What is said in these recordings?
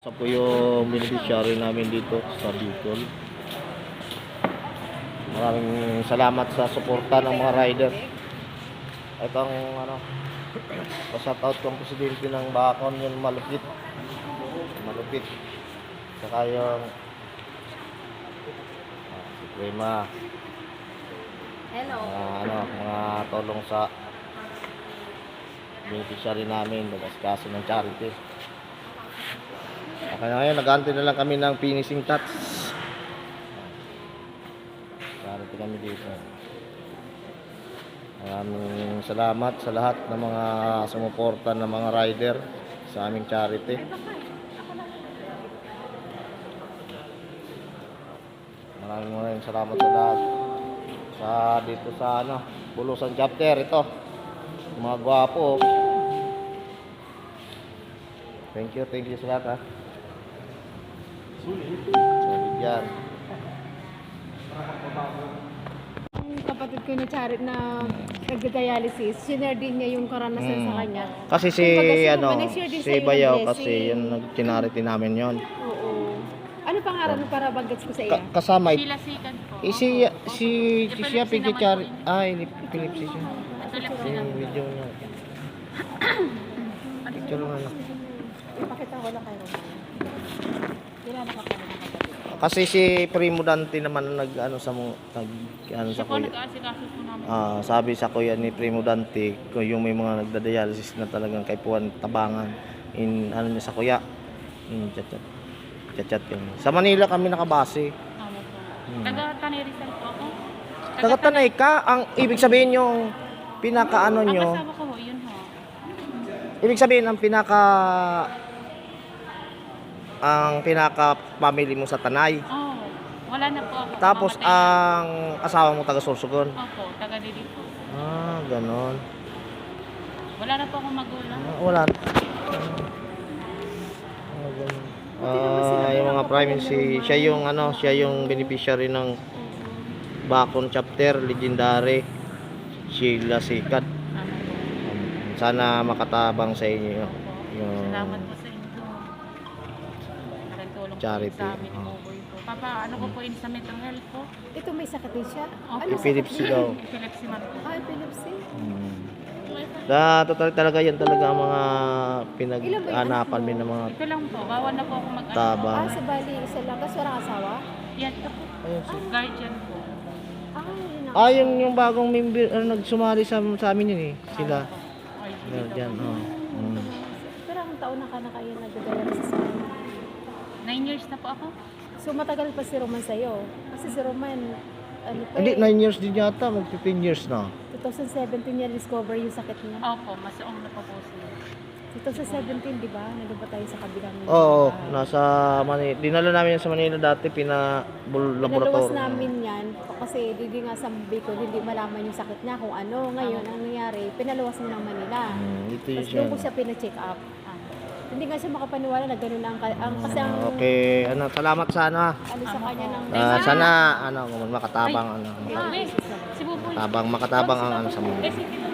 Sa po yung beneficiary namin dito sa Bicol. Maraming salamat sa suporta ng mga rider. Itong pa-shoutout kong presidente ng Bacon, yung malupit. Saka yung si Prima. Hello. Mga tulong sa beneficiary namin, bagas-kaso ng charity. Kaya ngayon, nag-aantay na lang kami ng finishing touch. Charity kami dito. Maraming salamat sa lahat ng mga sumuporta ng mga rider sa aming charity. Maraming salamat sa lahat. Dito sa Bulusan chapter ito. Mga gwapo. Thank you sa lahat ha. Solid yan. Ang kapatid ko na Charit na nagda-dialysis, sinare din niya yung karanasan sa kanya. Kasi si si Bayaw kasi yung nag-charity namin yon. Oo. Ano pangalan para bagets ko sa iya? Kasama Sila sikat po. siya picture Philip siya. Yung video niya. Picture nga na. Ipakita ko lang kayo. Kailan nakakala ng kapatid? Kasi si Primo Dante naman sa Siya po kuya. nag-aasikaso po namin. Sabi sa kuya ni Primo Dante, kung yung may mga nagda-dialysis na talagang kay Puan Tabangan niya sa kuya. Chat yun. Sa Manila kami nakabase. Tama po. Taga-Tanay Rizal po ako. Taga-Tanay ka, ang ibig sabihin yung pinaka Ang nyo. kasama ko ho, yun ho. Ibig sabihin ang pinaka family mo sa Tanay. Oh, wala na po ako. Tapos Mamatay na. ang asawa mo taga Sorsogon. Opo, taga-Dili po. Ganon. Wala na po akong magulang. Wala. Yung mga prime siya yung beneficiary ng Bacon chapter, legendary Sheila Sikat. Tama po. Sana makatabang sa inyo Opo. yung Salamat po sa inyo. Nagtulong Charity. po sa amin, Umuboy po. Papa, ano ko po yun sa mental health po? Ito may sakit din siya? Opo. epilepsy daw. Epilepsy man po. Epilepsy? Totally talaga yan talaga ang mga pinag-anapan min ng mga Ito lang po, bawal na po ako mag-ano. tabang. Sa Bali, isa lang. Kasi walang asawa? Yan po. Ayun, Guardian po. Yun ang yung bagong member nagsumali sa amin yun sila. Ay, Diyan, Pero ang taon na kayo nagda-dialysis sa kanya? 9 years na po ako. So matagal pa si Roman sa'yo? Kasi si Roman, Hindi, 9 years din yata, mag-15 years na. 2017 niya discover yung sakit niya. Opo, masoong na po po siya. 2017, di ba? Nandun pa tayo sa kabilang Oo, bahay. nasa Manila. Dinala namin yan sa Manila dati, Pinaluwas laboratory. namin yan kasi hindi nga sa Bicol, hindi malaman yung sakit niya kung ano. Ngayon, ang nangyari, pinaluwas mo ng Manila. Ito yun Tapos siya. doon ko siya pina-check up. Hindi nga siya makapaniwala na gano'n kasi ang Okay, salamat sana. ano sa kanya ng Sana makatabang Uy, si Buboy. makatabang ang sa mundo. Eh, sige.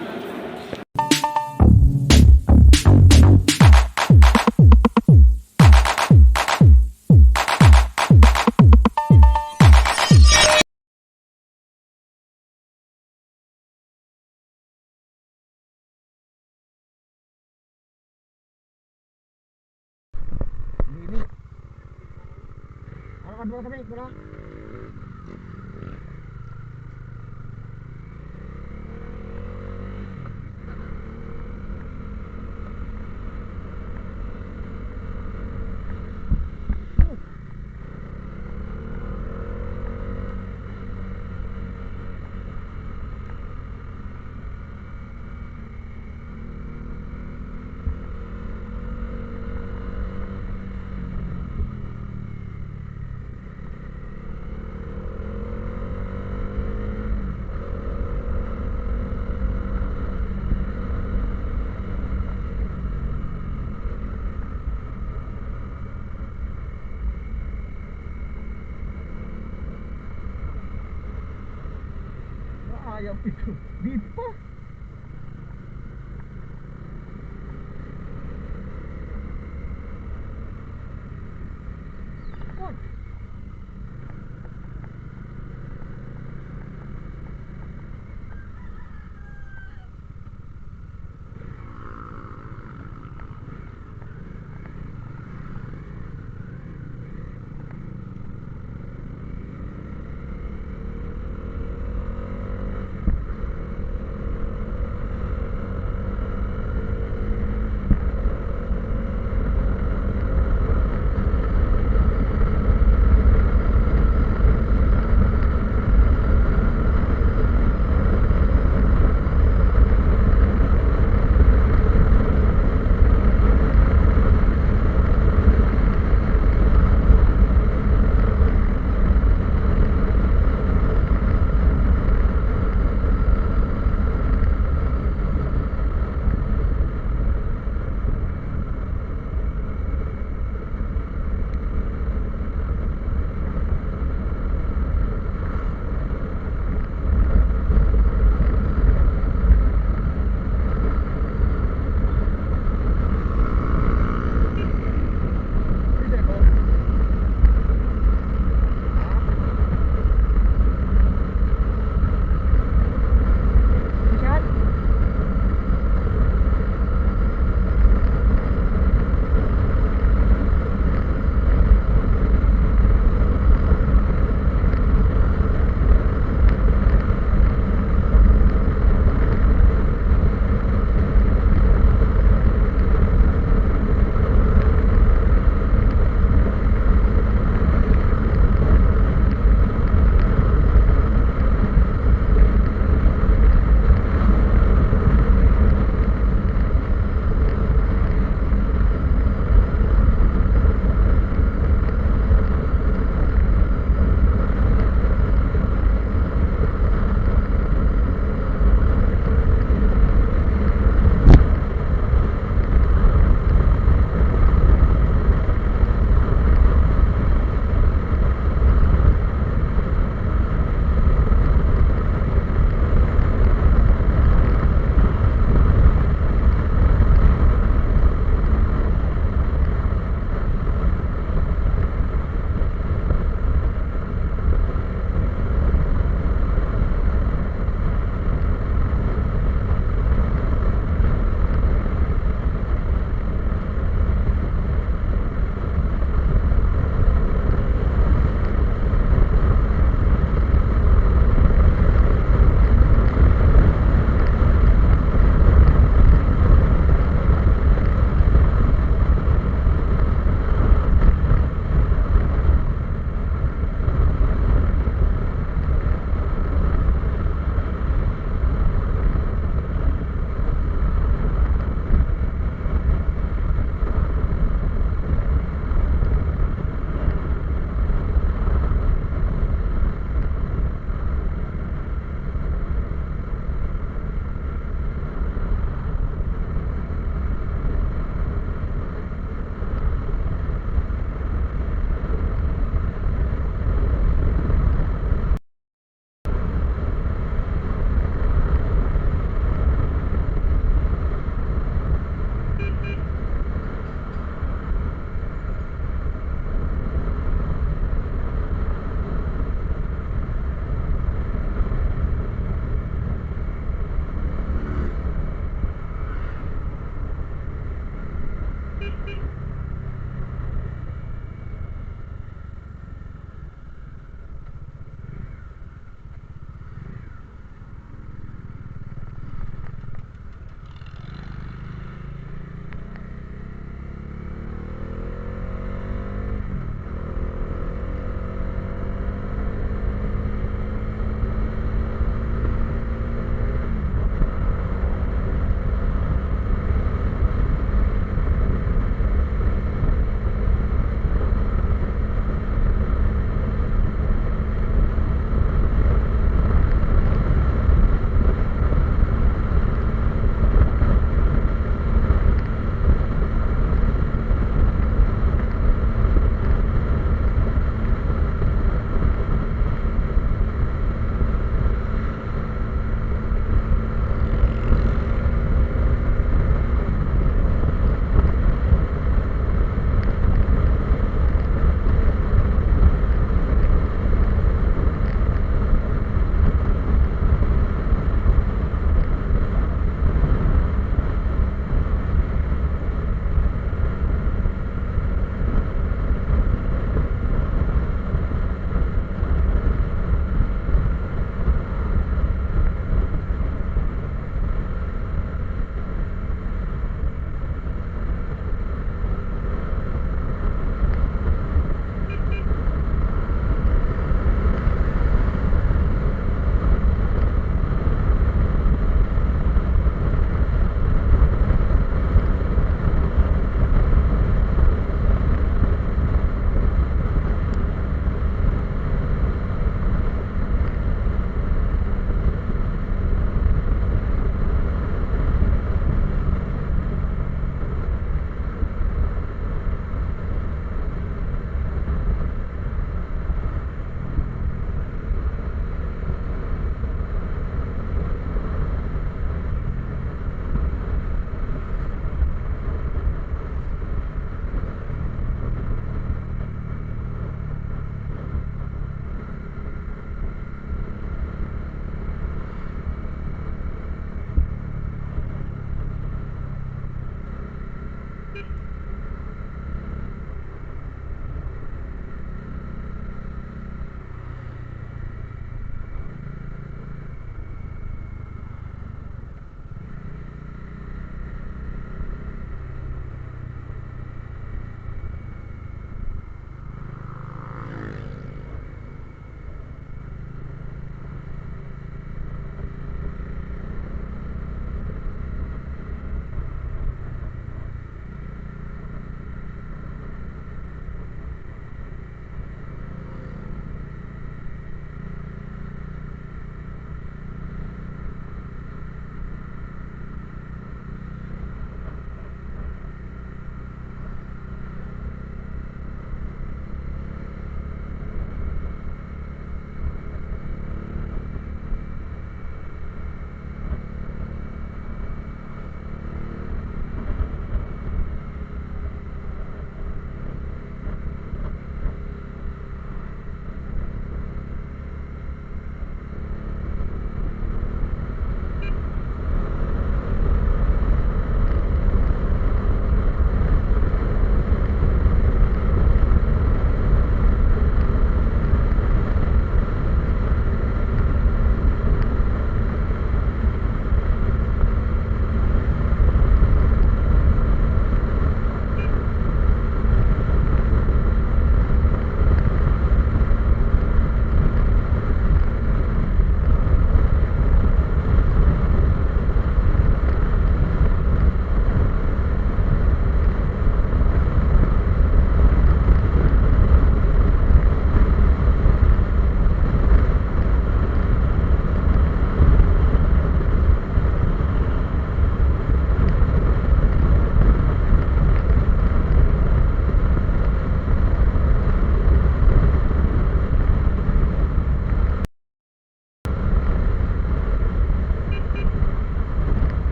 Ayaw ito. Dito pa.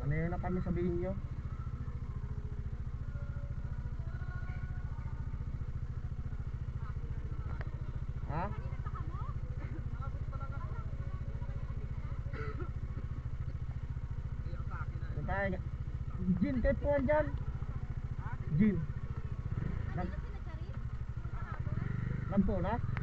Ano yun na kami sabihin nyo? Ha? Ano tayo? Jin, kahit po dyan. Jin. Nagpo na?